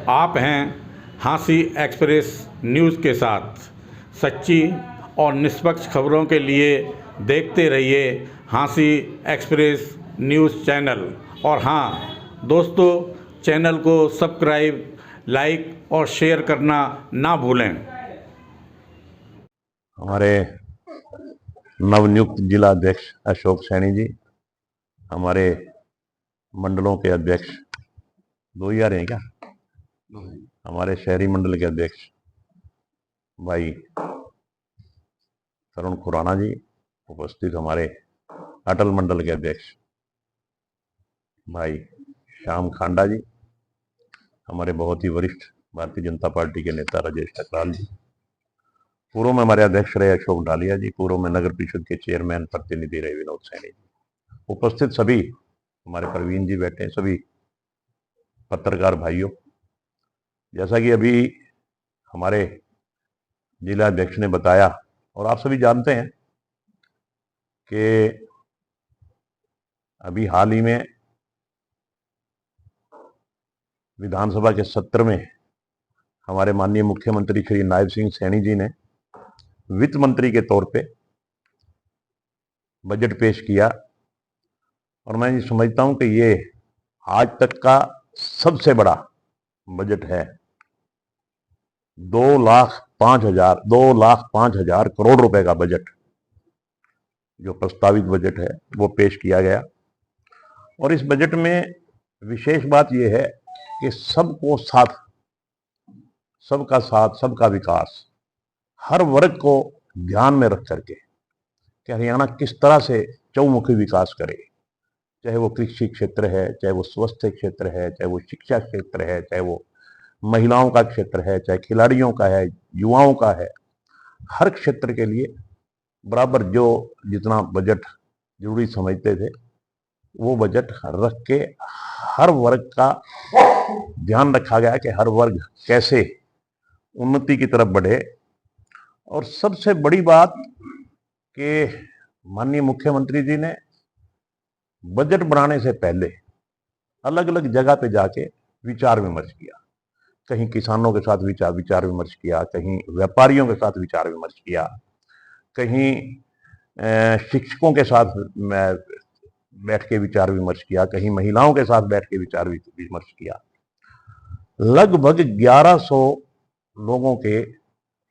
आप हैं हाँसी एक्सप्रेस न्यूज़ के साथ। सच्ची और निष्पक्ष खबरों के लिए देखते रहिए हाँसी एक्सप्रेस न्यूज़ चैनल। और हाँ दोस्तों, चैनल को सब्सक्राइब, लाइक और शेयर करना ना भूलें। हमारे नवनियुक्त जिला अध्यक्ष अशोक सैनी जी, हमारे मंडलों के अध्यक्ष दो ही आ रहे हैं क्या, हमारे शहरी मंडल के अध्यक्ष भाई तरुण खुराना जी, उपस्थित हमारे अटल मंडल के अध्यक्ष भाई श्याम खांडा जी, हमारे बहुत ही वरिष्ठ भारतीय जनता पार्टी के नेता राजेश टकराल जी, पूर्व में हमारे अध्यक्ष रहे अशोक डालिया जी, पूर्व में नगर परिषद के चेयरमैन प्रतिनिधि रहे विनोद सैनी जी, उपस्थित सभी हमारे प्रवीण जी बैठे, सभी पत्रकार भाइयों, जैसा कि अभी हमारे जिला अध्यक्ष ने बताया और आप सभी जानते हैं कि अभी हाल ही में विधानसभा के सत्र में हमारे माननीय मुख्यमंत्री श्री नायब सिंह सैनी जी ने वित्त मंत्री के तौर पे बजट पेश किया और मैं समझता हूं कि ये आज तक का सबसे बड़ा बजट है। 2,05,000 करोड़ रुपए का बजट जो प्रस्तावित बजट है वो पेश किया गया। और इस बजट में विशेष बात यह है कि सबको साथ, सबका साथ, सबका विकास, हर वर्ग को ध्यान में रख करके कि हरियाणा किस तरह से चौमुखी विकास करे, चाहे वो कृषि क्षेत्र है, चाहे वो स्वास्थ्य क्षेत्र है, चाहे वो शिक्षा क्षेत्र है, चाहे वो महिलाओं का क्षेत्र है, चाहे खिलाड़ियों का है, युवाओं का है, हर क्षेत्र के लिए बराबर जो जितना बजट जरूरी समझते थे वो बजट रख के हर वर्ग का ध्यान रखा गया कि हर वर्ग कैसे उन्नति की तरफ बढ़े। और सबसे बड़ी बात कि माननीय मुख्यमंत्री जी ने बजट बनाने से पहले अलग अलग जगह पे जाके विचार विमर्श किया। कहीं किसानों के साथ विचार विमर्श किया, कहीं व्यापारियों के साथ विचार विमर्श किया, कहीं शिक्षकों के साथ बैठ के विचार विमर्श किया, कहीं महिलाओं के साथ बैठ के विचार विमर्श किया। लगभग 1100 लोगों के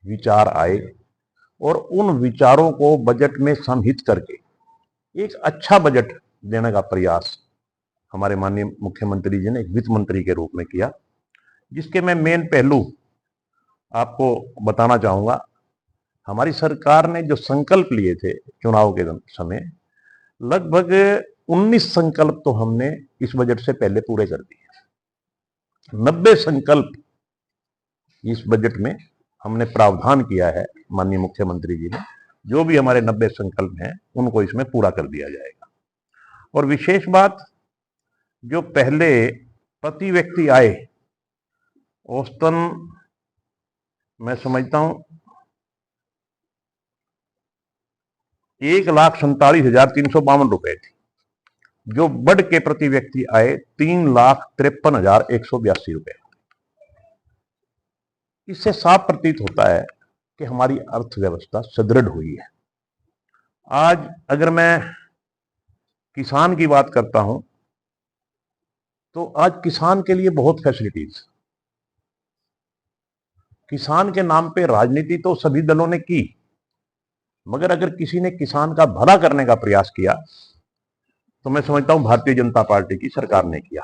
विचार आए और उन विचारों को बजट में समाहित करके एक अच्छा बजट देने का प्रयास हमारे माननीय मुख्यमंत्री जी ने वित्त मंत्री के रूप में किया, जिसके मैं मेन पहलू आपको बताना चाहूंगा। हमारी सरकार ने जो संकल्प लिए थे चुनाव के समय, लगभग 19 संकल्प तो हमने इस बजट से पहले पूरे कर दिए। 90 संकल्प इस बजट में हमने प्रावधान किया है माननीय मुख्यमंत्री जी ने, जो भी हमारे 90 संकल्प हैं उनको इसमें पूरा कर दिया जाएगा। और विशेष बात, जो पहले प्रति व्यक्ति आय औसतन मैं समझता हूं 1,47,352 रुपए थी, जो बढ़ के प्रति व्यक्ति आए 3,53,182 रुपए। इससे साफ प्रतीत होता है कि हमारी अर्थव्यवस्था सुदृढ़ हुई है। आज अगर मैं किसान की बात करता हूं तो आज किसान के लिए बहुत फैसिलिटीज, किसान के नाम पे राजनीति तो सभी दलों ने की, मगर अगर किसी ने किसान का भला करने का प्रयास किया तो मैं समझता हूं भारतीय जनता पार्टी की सरकार ने किया।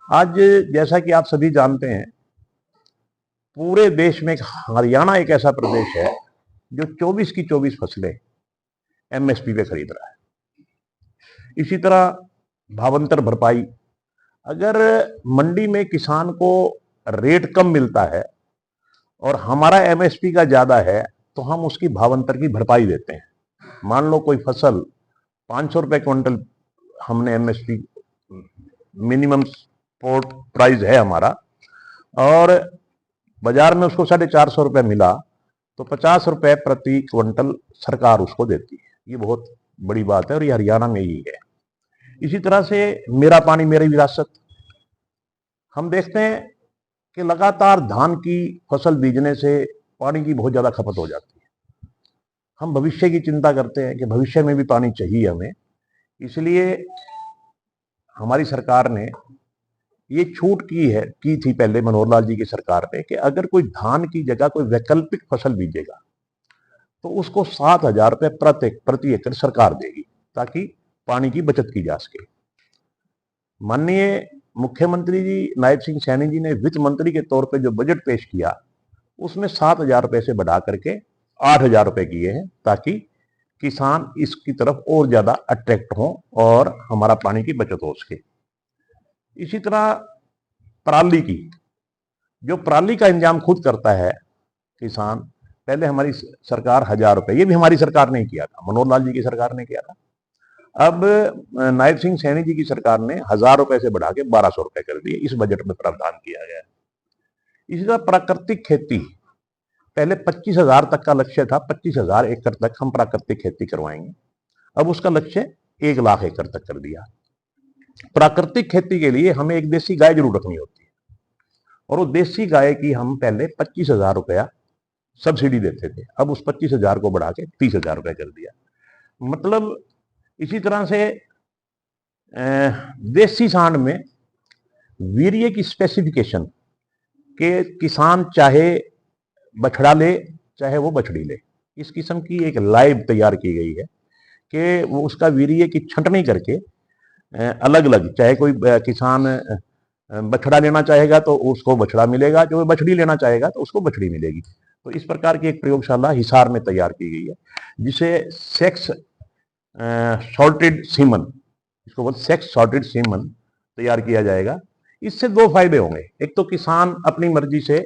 आज जैसा कि आप सभी जानते हैं, पूरे देश में हरियाणा एक ऐसा प्रदेश है जो 24 की 24 फसलें एमएसपी पे खरीद रहा है। इसी तरह भावांतर भरपाई, अगर मंडी में किसान को रेट कम मिलता है और हमारा एमएसपी का ज्यादा है तो हम उसकी भावांतर की भरपाई देते हैं। मान लो कोई फसल 500 रुपए क्विंटल हमने एमएसपी मिनिमम सपोर्ट प्राइस है हमारा, और बाजार में उसको 450 रुपए मिला तो 50 रुपए प्रति क्विंटल सरकार उसको देती है। ये बहुत बड़ी बात है और ये हरियाणा में ही है। इसी तरह से मेरा पानी मेरी विरासत, हम देखते हैं कि लगातार धान की फसल बीजने से पानी की बहुत ज़्यादा खपत हो जाती है। हम भविष्य की चिंता करते हैं कि भविष्य में भी पानी चाहिए हमें, इसलिए हमारी सरकार ने ये छूट की थी पहले मनोहर लाल जी की सरकार ने कि अगर कोई धान की जगह कोई वैकल्पिक फसल बीजेगा तो उसको 7,000 रुपये प्रति एकड़ सरकार देगी, ताकि पानी की बचत की जा सके। माननीय मुख्यमंत्री जी नायब सिंह सैनी जी ने वित्त मंत्री के तौर पे जो बजट पेश किया उसमें 7,000 रुपये से बढ़ा करके 8,000 रुपये किए हैं, ताकि किसान इसकी तरफ और ज्यादा अट्रैक्ट हों और हमारा पानी की बचत हो सके। इसी तरह पराली की, जो पराली का इंतजाम खुद करता है किसान, पहले हमारी सरकार 1,000 रुपये, ये भी हमारी सरकार ने किया था, मनोहर लाल जी की सरकार ने किया था। अब नायब सिंह सैनी जी की सरकार ने 1,000 रुपये से बढ़ा के 1,200 रुपये कर दिए, इस बजट में प्रावधान किया गया है। इसी तरह प्राकृतिक खेती, पहले 25,000 तक का लक्ष्य था, 25,000 एकड़ तक हम प्राकृतिक खेती करवाएंगे, अब उसका लक्ष्य 1 लाख एकड़ तक कर दिया। प्राकृतिक खेती के लिए हमें एक देसी गाय जरूर रखनी होती है, और वो देसी गाय की हम पहले 25,000 रुपया सब्सिडी देते थे, अब उस 25,000 को बढ़ा के 30,000 रुपये कर दिया। मतलब इसी तरह से देसी सांड में वीर्य की स्पेसिफिकेशन के किसान चाहे बछड़ा ले चाहे वो बछड़ी ले, इस किस्म की एक लाइव तैयार की गई है कि वो उसका वीर्य की छंटनी करके अलग अलग, चाहे कोई किसान बछड़ा लेना चाहेगा तो उसको बछड़ा मिलेगा, जो बछड़ी लेना चाहेगा तो उसको बछड़ी मिलेगी। तो इस प्रकार की एक प्रयोगशाला हिसार में तैयार की गई है, जिसे सेक्स सॉर्टेड सीमन, इसको बोलते सेक्स सॉर्टेड सीमन तैयार किया जाएगा। इससे 2 फायदे होंगे, एक तो किसान अपनी मर्जी से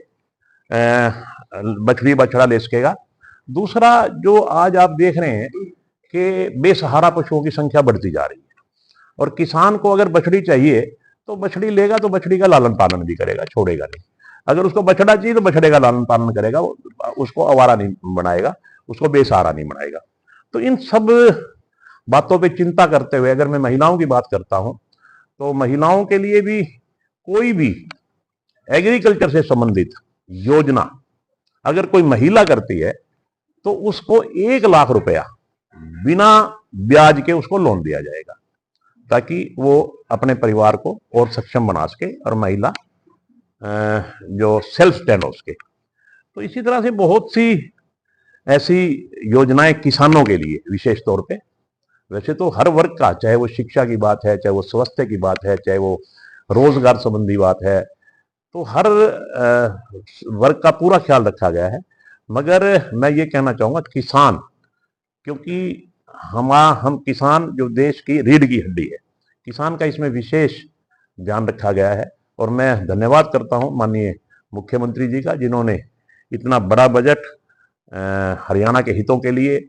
बछड़ी बछड़ा ले सकेगा, दूसरा जो आज आप देख रहे हैं कि बेसहारा पशुओं की संख्या बढ़ती जा रही है, और किसान को अगर बछड़ी चाहिए तो बछड़ी लेगा तो बछड़ी का लालन पालन भी करेगा, छोड़ेगा नहीं। अगर उसको बछड़ा चाहिए तो बछड़े का लालन पालन करेगा, उसको आवारा नहीं बनाएगा, उसको बेसहारा नहीं बनाएगा। तो इन सब बातों पे चिंता करते हुए अगर मैं महिलाओं की बात करता हूं तो महिलाओं के लिए भी कोई भी एग्रीकल्चर से संबंधित योजना अगर कोई महिला करती है तो उसको 1 लाख रुपया बिना ब्याज के उसको लोन दिया जाएगा, ताकि वो अपने परिवार को और सक्षम बना सके और महिला जो सेल्फ स्टैंड हो सके। तो इसी तरह से बहुत सी ऐसी योजनाएं किसानों के लिए विशेष तौर पे, वैसे तो हर वर्ग का, चाहे वो शिक्षा की बात है, चाहे वो स्वास्थ्य की बात है, चाहे वो रोजगार संबंधी बात है, तो हर वर्ग का पूरा ख्याल रखा गया है। मगर मैं ये कहना चाहूँगा किसान, क्योंकि हम किसान जो देश की रीढ़ की हड्डी है, किसान का इसमें विशेष ध्यान रखा गया है। और मैं धन्यवाद करता हूँ माननीय मुख्यमंत्री जी का, जिन्होंने इतना बड़ा बजट हरियाणा के हितों के लिए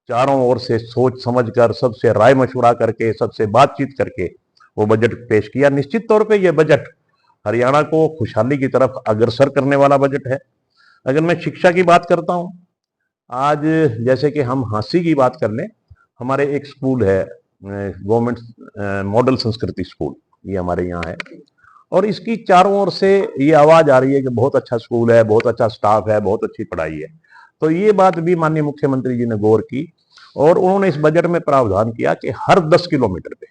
चारों ओर से सोच समझ कर, सबसे राय मशवरा करके, सबसे बातचीत करके वो बजट पेश किया। निश्चित तौर पे ये बजट हरियाणा को खुशहाली की तरफ अग्रसर करने वाला बजट है। अगर मैं शिक्षा की बात करता हूँ, आज जैसे कि हम हाँसी की बात कर लें, हमारे एक स्कूल है गवर्नमेंट मॉडल संस्कृति स्कूल, ये हमारे यहाँ है, और इसकी चारों ओर से ये आवाज आ रही है कि बहुत अच्छा स्कूल है, बहुत अच्छा स्टाफ है, बहुत अच्छी पढ़ाई है। तो ये बात भी माननीय मुख्यमंत्री जी ने गौर की और उन्होंने इस बजट में प्रावधान किया कि हर 10 किलोमीटर पे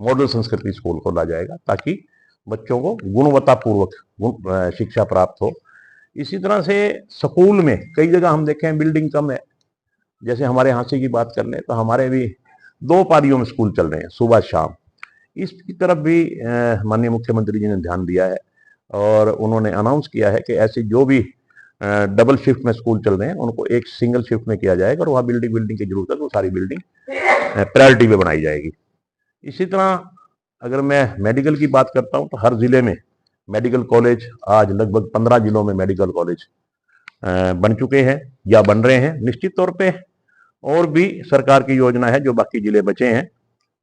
मॉडल संस्कृति स्कूल खोला जाएगा, ताकि बच्चों को गुणवत्तापूर्वक शिक्षा प्राप्त हो। इसी तरह से स्कूल में कई जगह हम देखें बिल्डिंग कम है, जैसे हमारे हाँसी की बात कर लें तो हमारे भी 2 पारियों में स्कूल चल रहे हैं, सुबह शाम। इसकी तरफ भी माननीय मुख्यमंत्री जी ने ध्यान दिया है और उन्होंने अनाउंस किया है कि ऐसी जो भी डबल शिफ्ट में स्कूल चल रहे हैं उनको एक सिंगल शिफ्ट में किया जाएगा, और वहाँ बिल्डिंग की जरूरत है तो सारी बिल्डिंग प्रायोरिटी पे बनाई जाएगी। इसी तरह अगर मैं मेडिकल की बात करता हूँ तो हर जिले में मेडिकल कॉलेज, आज लगभग 15 जिलों में मेडिकल कॉलेज बन चुके हैं या बन रहे हैं। निश्चित तौर पे और भी सरकार की योजना है, जो बाकी जिले बचे हैं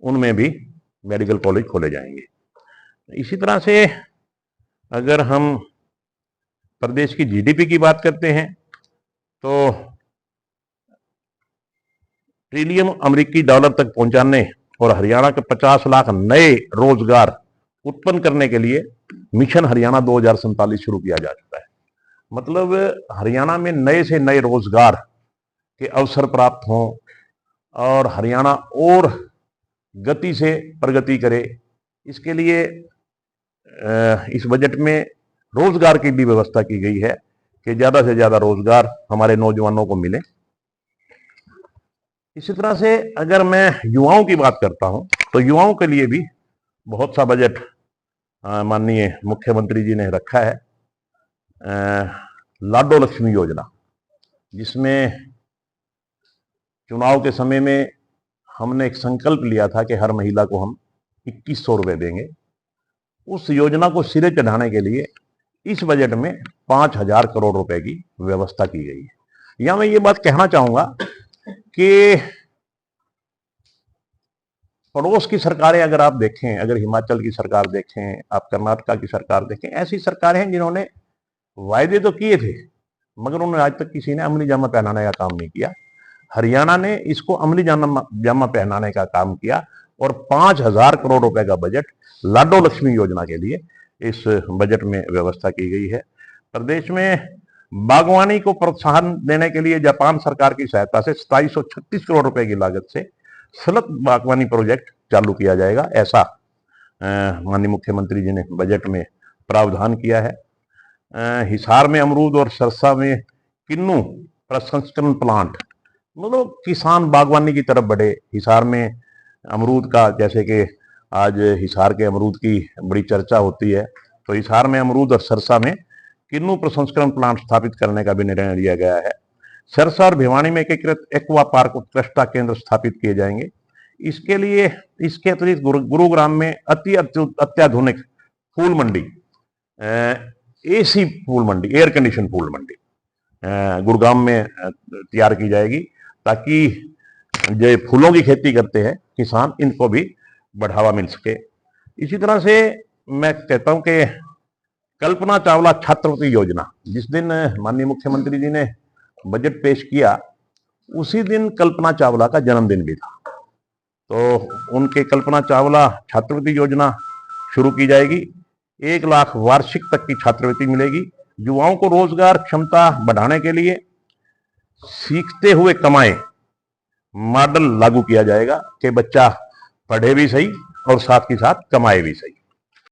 उनमें भी मेडिकल कॉलेज खोले जाएंगे। इसी तरह से अगर हम प्रदेश की जीडीपी की बात करते हैं तो ट्रिलियन अमेरिकी डॉलर तक पहुंचाने और हरियाणा के 50 लाख नए रोजगार उत्पन्न करने के लिए मिशन हरियाणा 2047 शुरू किया जा चुका है। मतलब हरियाणा में नए से नए रोजगार के अवसर प्राप्त हों और हरियाणा और गति से प्रगति करे, इसके लिए इस बजट में रोजगार की भी व्यवस्था की गई है कि ज्यादा से ज्यादा रोजगार हमारे नौजवानों को मिले। इसी तरह से अगर मैं युवाओं की बात करता हूं तो युवाओं के लिए भी बहुत सा बजट माननीय मुख्यमंत्री जी ने रखा है। लाडो लक्ष्मी योजना, जिसमें चुनाव के समय में हमने एक संकल्प लिया था कि हर महिला को हम 2100 रुपए देंगे। उस योजना को सिरे चढ़ाने के लिए इस बजट में 5000 करोड़ रुपए की व्यवस्था की गई है। यहां मैं ये बात कहना चाहूंगा कि पड़ोस की सरकारें अगर आप देखें, अगर हिमाचल की सरकार देखें, आप कर्नाटका की सरकार देखें, ऐसी सरकारें हैं जिन्होंने वायदे तो किए थे मगर उन्होंने आज तक किसी ने अमली जामा पहनाने का काम नहीं किया। हरियाणा ने इसको अमली जामा पहनाने का काम किया और 5000 करोड़ रुपए का बजट लाडो लक्ष्मी योजना के लिए इस बजट में व्यवस्था की गई है। प्रदेश में बागवानी को प्रोत्साहन देने के लिए जापान सरकार की सहायता से 2736 करोड़ रुपए की लागत से सतत बागवानी प्रोजेक्ट चालू किया जाएगा, ऐसा माननीय मुख्यमंत्री जी ने बजट में प्रावधान किया है। हिसार में अमरूद और सरसा में किन्नू प्रसंस्करण प्लांट, मतलब किसान बागवानी की तरफ बढ़े। हिसार में अमरूद का, जैसे कि आज हिसार के अमरूद की बड़ी चर्चा होती है, तो हिसार में अमरूद और सरसा में किन्नू प्रसंस्करण प्लांट स्थापित करने का भी निर्णय लिया गया है। सरसा और भिवानी में एकीकृत एक्वा पार्क उत्कृष्टता केंद्र स्थापित किए जाएंगे। इसके लिए इसके अतिरिक्त गुरुग्राम में अत्याधुनिक फूल मंडी, एसी फूल मंडी, एयर कंडीशन फूल मंडी गुरुग्राम में तैयार की जाएगी, ताकि जो फूलों की खेती करते हैं किसान, इनको भी बढ़ावा मिल सके। इसी तरह से मैं कहता हूं कि कल्पना चावला छात्रवृत्ति योजना, जिस दिन माननीय मुख्यमंत्री जी ने बजट पेश किया उसी दिन कल्पना चावला का जन्मदिन भी था, तो उनके कल्पना चावला छात्रवृत्ति योजना शुरू की जाएगी। 1 लाख वार्षिक तक की छात्रवृत्ति मिलेगी। युवाओं को रोजगार क्षमता बढ़ाने के लिए सीखते हुए कमाए मॉडल लागू किया जाएगा कि बच्चा पढ़े भी सही और साथ ही साथ कमाए भी सही।